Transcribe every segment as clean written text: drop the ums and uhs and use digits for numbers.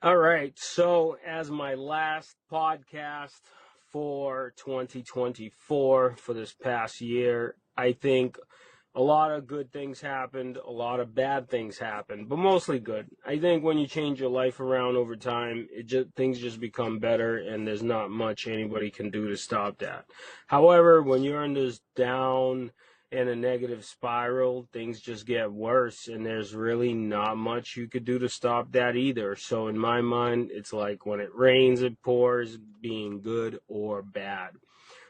All right. So, as my last podcast for 2024 for this past year, I think a lot of good things happened, a lot of bad things happened, but mostly good. I think when you change your life around over time, things just become better, and there's not much anybody can do to stop that. However, when you're in this down and a negative spiral, things just get worse, and there's really not much you could do to stop that either. So in my mind, it's like when it rains, it pours, being good or bad.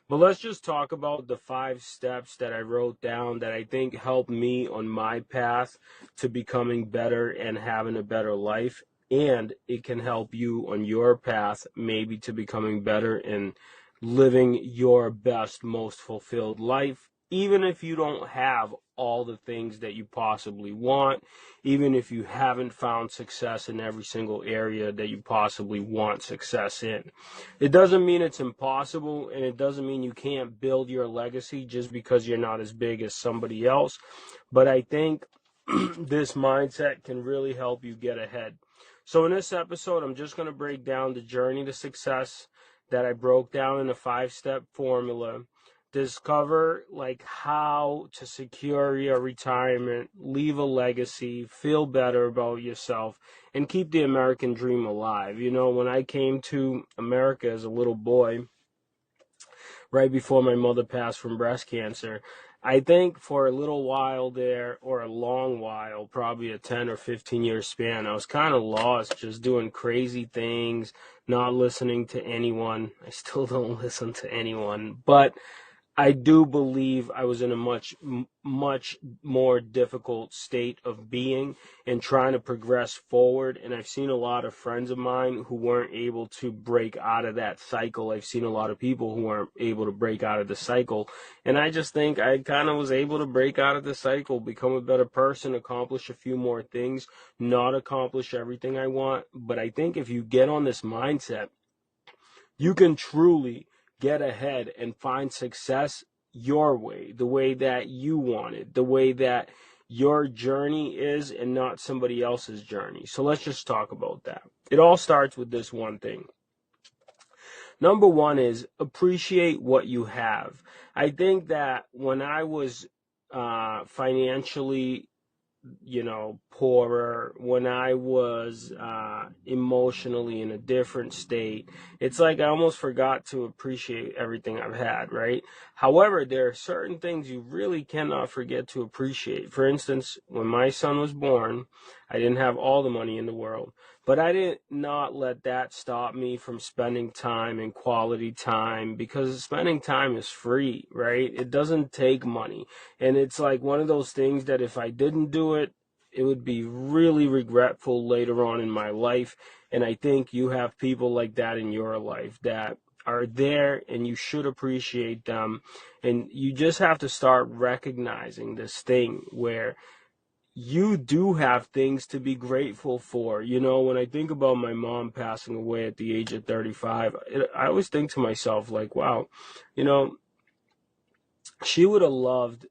But let's just talk about the 5 steps that I wrote down that I think helped me on my path to becoming better and having a better life. And it can help you on your path, maybe to becoming better and living your best, most fulfilled life, even if you don't have all the things that you possibly want, even if you haven't found success in every single area that you possibly want success in. It doesn't mean it's impossible, and it doesn't mean you can't build your legacy just because you're not as big as somebody else. But I think this mindset can really help you get ahead. So in this episode, I'm just going to break down the journey to success that I broke down in a 5-step formula. Discover like how to secure your retirement, leave a legacy, feel better about yourself, and keep the American dream alive. You know, when I came to America as a little boy, right before my mother passed from breast cancer, I think for a little while there, or a long while, probably a 10 or 15 year span, I was kind of lost, just doing crazy things, not listening to anyone. I still don't listen to anyone, but I do believe I was in a much more difficult state of being and trying to progress forward. And I've seen a lot of friends of mine who weren't able to break out of that cycle. I've seen a lot of people who weren't able to break out of the cycle. And I just think I kind of was able to break out of the cycle, become a better person, accomplish a few more things, not accomplish everything I want. But I think if you get on this mindset, you can truly get ahead and find success your way, the way that you want it, the way that your journey is, and not somebody else's journey. So let's just talk about that. It all starts with this one thing. Number one is appreciate what you have. I think that when I was financially poorer, when I was emotionally in a different state, it's like I almost forgot to appreciate everything I've had, right? However, there are certain things you really cannot forget to appreciate. For instance, when my son was born, I didn't have all the money in the world, but I did not let that stop me from spending time and quality time, because spending time is free, right? It doesn't take money. And it's like one of those things that if I didn't do it, it would be really regretful later on in my life. And I think you have people like that in your life that are there, and you should appreciate them. And you just have to start recognizing this thing where you do have things to be grateful for. You know, when I think about my mom passing away at the age of 35, I always think to myself, like, wow, you know, she would have loved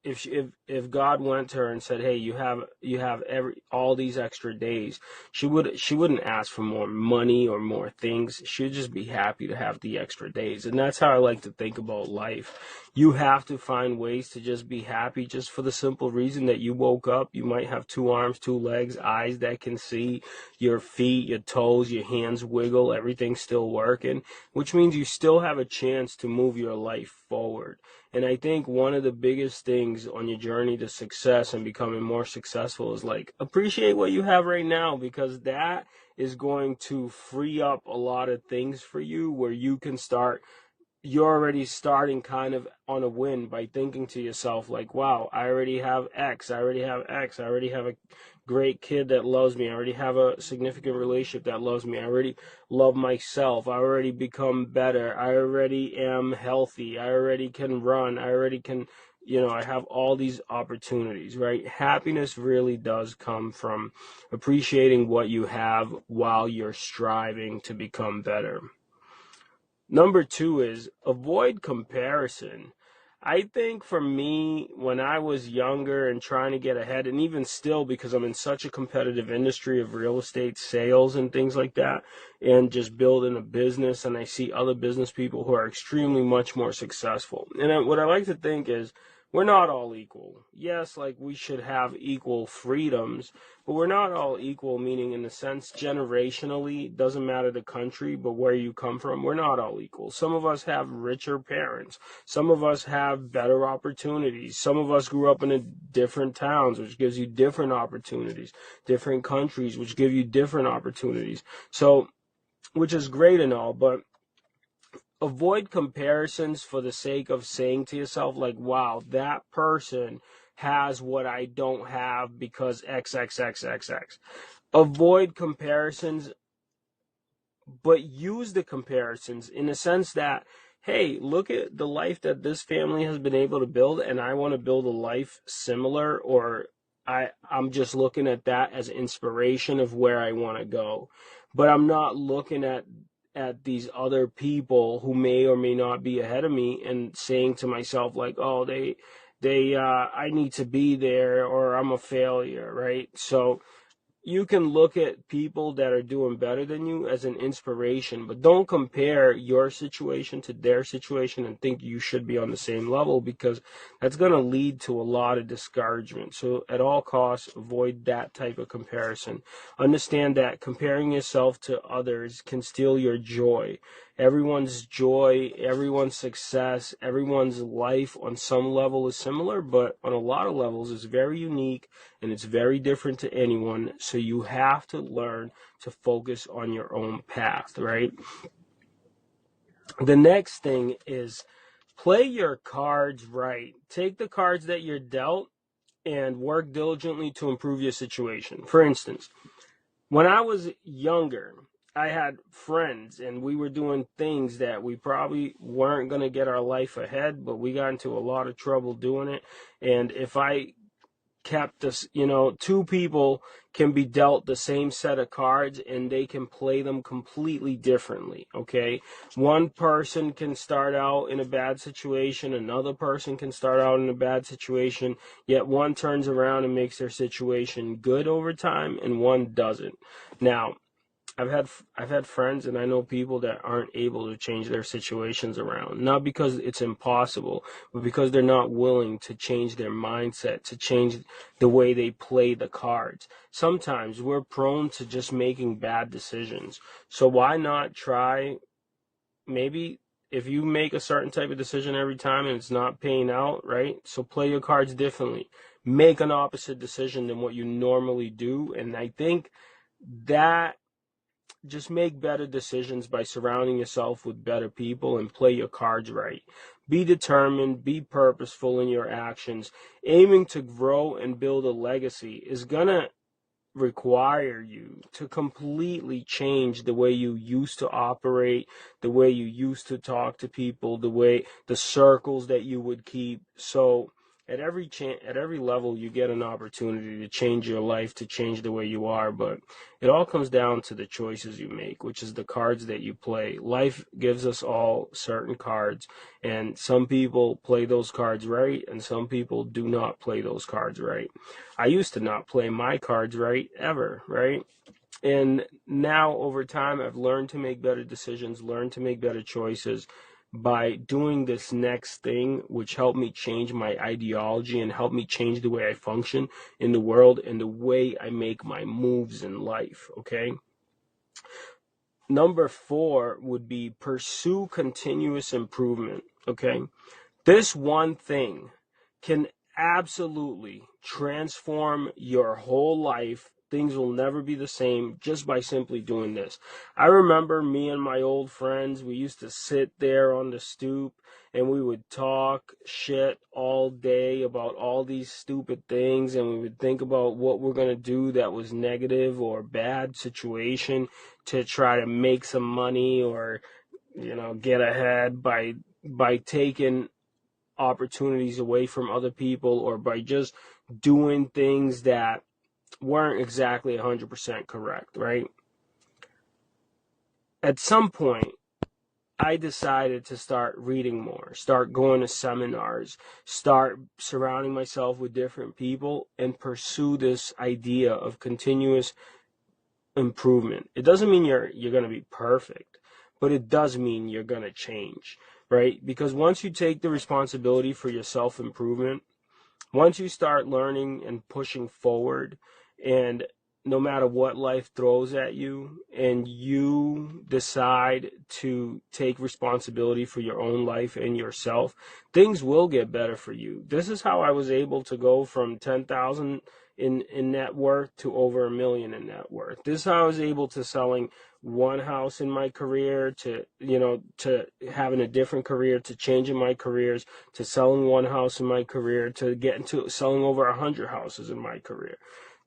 if God went to her and said, "Hey, you have all these extra days," she wouldn't ask for more money or more things. She'd just be happy to have the extra days. And that's how I like to think about life. You have to find ways to just be happy, just for the simple reason that you woke up. You might have 2 arms, 2 legs, eyes that can see, your feet, your toes, your hands wiggle, everything's still working, which means you still have a chance to move your life forward. And I think one of the biggest things on your journey to success and becoming more successful is like appreciate what you have right now, because that is going to free up a lot of things for you where you can start. You're already starting kind of on a win by thinking to yourself like, wow, I already have X, I already have X, I already have a great kid that loves me, I already have a significant relationship that loves me, I already love myself, I already become better, I already am healthy, I already can run, I already can, I have all these opportunities, right? Happiness really does come from appreciating what you have while you're striving to become better. Number two is avoid comparison. I think for me, when I was younger and trying to get ahead, and even still, because I'm in such a competitive industry of real estate sales and things like that, and just building a business, and I see other business people who are extremely much more successful. And what I like to think is, we're not all equal. Yes, like we should have equal freedoms, but we're not all equal, meaning in the sense generationally, doesn't matter the country, but where you come from, we're not all equal. Some of us have richer parents. Some of us have better opportunities. Some of us grew up in different towns, which gives you different opportunities, different countries, which give you different opportunities. So, which is great and all, but avoid comparisons for the sake of saying to yourself, like, wow, that person has what I don't have because XXXXX. Avoid comparisons, but use the comparisons in the sense that, hey, look at the life that this family has been able to build, and I want to build a life similar, or I'm just looking at that as inspiration of where I want to go. But I'm not looking at these other people who may or may not be ahead of me and saying to myself, like, oh, they I need to be there, or I'm a failure, right? So you can look at people that are doing better than you as an inspiration, but don't compare your situation to their situation and think you should be on the same level, because that's going to lead to a lot of discouragement. So at all costs, avoid that type of comparison. Understand that comparing yourself to others can steal your joy. Everyone's joy, everyone's success, everyone's life on some level is similar, but on a lot of levels is very unique, and it's very different to anyone. So you have to learn to focus on your own path, right? The next thing is play your cards right. Take the cards that you're dealt and work diligently to improve your situation. For instance, when I was younger, I had friends and we were doing things that we probably weren't going to get our life ahead, but we got into a lot of trouble doing it. And if I kept this, two people can be dealt the same set of cards and they can play them completely differently, okay? One person can start out in a bad situation, another person can start out in a bad situation, yet one turns around and makes their situation good over time and one doesn't. Now, I've had friends and I know people that aren't able to change their situations around, not because it's impossible, but because they're not willing to change their mindset, to change the way they play the cards. Sometimes we're prone to just making bad decisions. So why not try, maybe if you make a certain type of decision every time and it's not paying out, right? So play your cards differently. Make an opposite decision than what you normally do. And I think that just make better decisions by surrounding yourself with better people and play your cards right. Be determined, be purposeful in your actions. Aiming to grow and build a legacy is going to require you to completely change the way you used to operate, the way you used to talk to people, the circles that you would keep. So at every level you get an opportunity to change your life, to change the way you are, but it all comes down to the choices you make, which is the cards that you play. Life gives us all certain cards, and some people play those cards right and some people do not play those cards right. I used to not play my cards right ever, right? And now over time, I've learned to make better decisions, learned to make better choices by doing this next thing, which helped me change my ideology and helped me change the way I function in the world and the way I make my moves in life, okay? Number 4 would be pursue continuous improvement, okay? This one thing can absolutely transform your whole life. Things will never be the same just by simply doing this. I remember me and my old friends, we used to sit there on the stoop and we would talk shit all day about all these stupid things, and we would think about what we're going to do that was negative or bad situation to try to make some money or get ahead by taking opportunities away from other people or by just doing things that weren't exactly 100% correct, right? At some point, I decided to start reading more, start going to seminars, start surrounding myself with different people, and pursue this idea of continuous improvement. It doesn't mean you're going to be perfect, but it does mean you're going to change, right? Because once you take the responsibility for your self-improvement, once you start learning and pushing forward, and no matter what life throws at you, and you decide to take responsibility for your own life and yourself, things will get better for you. This is how I was able to go from 10,000 in net worth to over $1 million in net worth. This is how I was able to selling one house in my career to, to having a different career, to changing my careers, to selling one house in my career, to getting to selling over 100 houses in my career.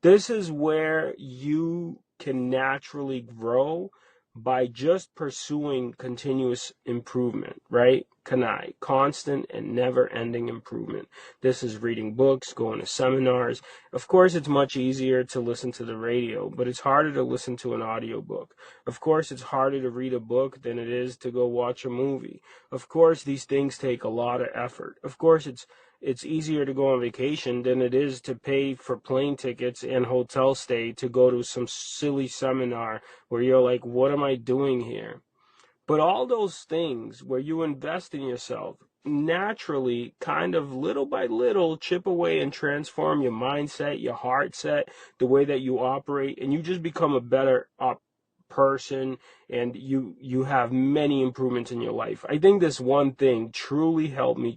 This is where you can naturally grow by just pursuing continuous improvement, right? Constant and never-ending improvement. This is reading books, going to seminars. Of course, it's much easier to listen to the radio, but it's harder to listen to an audiobook. Of course, it's harder to read a book than it is to go watch a movie. Of course, these things take a lot of effort. Of course, it's easier to go on vacation than it is to pay for plane tickets and hotel stay to go to some silly seminar where you're like, what am I doing here? But all those things where you invest in yourself naturally, kind of little by little, chip away and transform your mindset, your heart set, the way that you operate, and you just become a better person, and you have many improvements in your life. I think this one thing truly helped me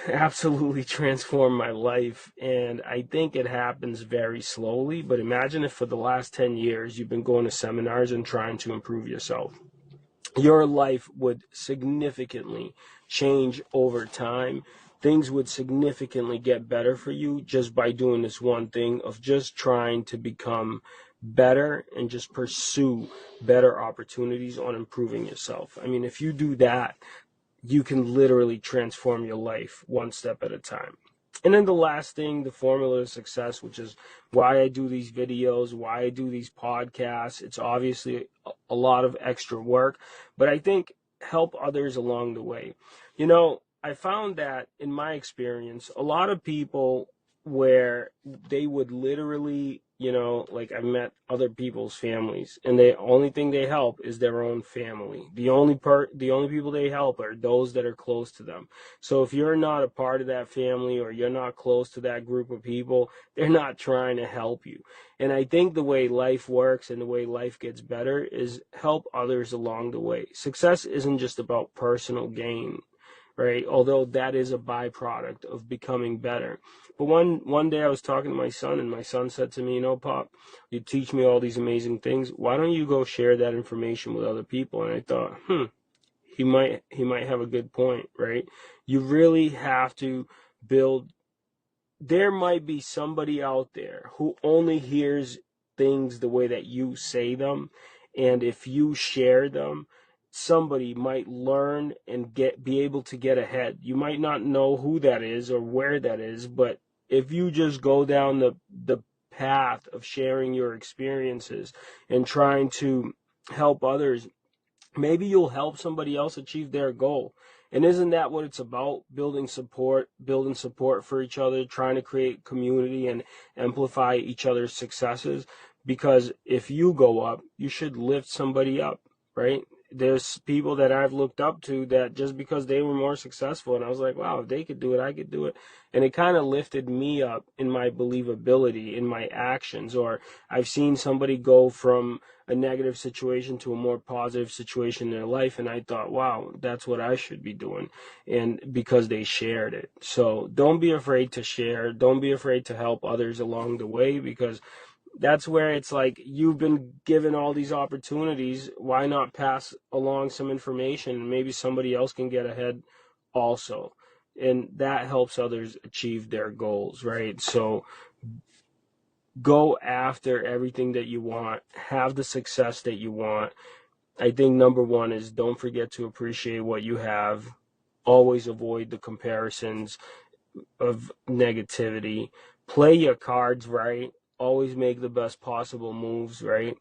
absolutely transform my life, and I think it happens very slowly. But imagine if for the last 10 years you've been going to seminars and trying to improve yourself. Your life would significantly change over time. Things would significantly get better for you just by doing this one thing of just trying to become better and just pursue better opportunities on improving yourself. I mean, if you do that, you can literally transform your life one step at a time. And then the last thing, the formula of success, which is why I do these videos, why I do these podcasts. It's obviously a lot of extra work, but I think help others along the way. I found that in my experience, a lot of people where they would literally, like I met other people's families, and the only thing they help is their own family. The only people they help are those that are close to them. So if you're not a part of that family, or you're not close to that group of people, they're not trying to help you. And I think the way life works and the way life gets better is help others along the way. Success isn't just about personal gain, right? Although that is a byproduct of becoming better. But one day I was talking to my son, and my son said to me, Pop, you teach me all these amazing things. Why don't you go share that information with other people? And I thought, he might have a good point, right? You really have to build. There might be somebody out there who only hears things the way that you say them, and if you share them, somebody might learn and be able to get ahead. You might not know who that is or where that is, but if you just go down the path of sharing your experiences and trying to help others, maybe you'll help somebody else achieve their goal. And isn't that what it's about? Building support for each other, trying to create community and amplify each other's successes. Because if you go up, you should lift somebody up, right? There's people that I've looked up to that just because they were more successful, and I was like, wow, if they could do it, I could do it. And it kind of lifted me up in my believability, in my actions. Or I've seen somebody go from a negative situation to a more positive situation in their life, and I thought, wow, that's what I should be doing. And because they shared it. So don't be afraid to share. Don't be afraid to help others along the way, because that's where it's like, you've been given all these opportunities. Why not pass along some information, and maybe somebody else can get ahead also? And that helps others achieve their goals, right? So go after everything that you want, have the success that you want. I think number one is, don't forget to appreciate what you have. Always avoid the comparisons of negativity. Play your cards right. Always make the best possible moves, right?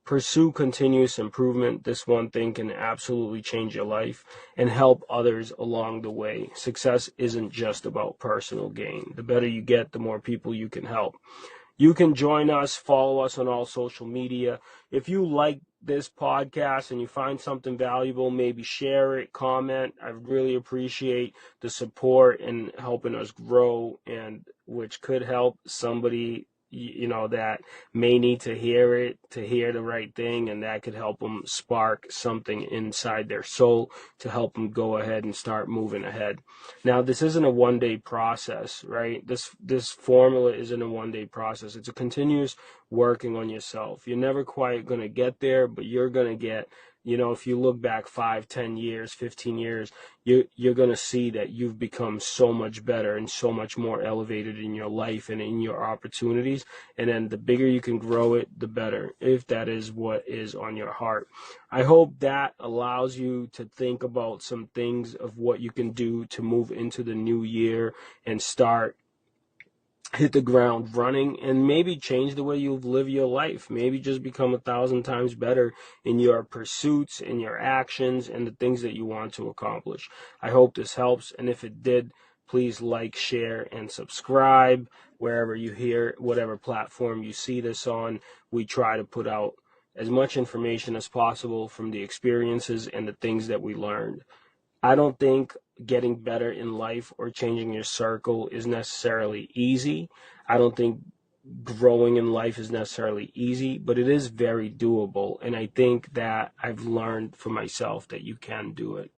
pursue continuous improvement. This one thing can absolutely change your life and help others along the way. Success isn't just about personal gain. The better you get, the more people you can help. You can join us, follow us on all social media. If you like this podcast and you find something valuable, maybe share it, comment. I really appreciate the support and helping us grow, and which could help somebody that may need to hear it, to hear the right thing, and that could help them spark something inside their soul to help them go ahead and start moving ahead. Now, this isn't a one-day process, right? This formula isn't a one-day process. It's a continuous working on yourself. You're never quite going to get there, but you're going to get, if you look back 5, 10 years, 15 years, you're going to see that you've become so much better and so much more elevated in your life and in your opportunities. And then the bigger you can grow it, the better, if that is what is on your heart. I hope that allows you to think about some things of what you can do to move into the new year and hit the ground running, and maybe change the way you live your life. Maybe just become 1,000 times better in your pursuits, in your actions, and the things that you want to accomplish. I hope this helps, and if it did, please like, share, and subscribe wherever you hear, whatever platform you see this on. We try to put out as much information as possible from the experiences and the things that we learned. I don't think getting better in life or changing your circle is necessarily easy. I don't think growing in life is necessarily easy, but it is very doable. And I think that I've learned for myself that you can do it.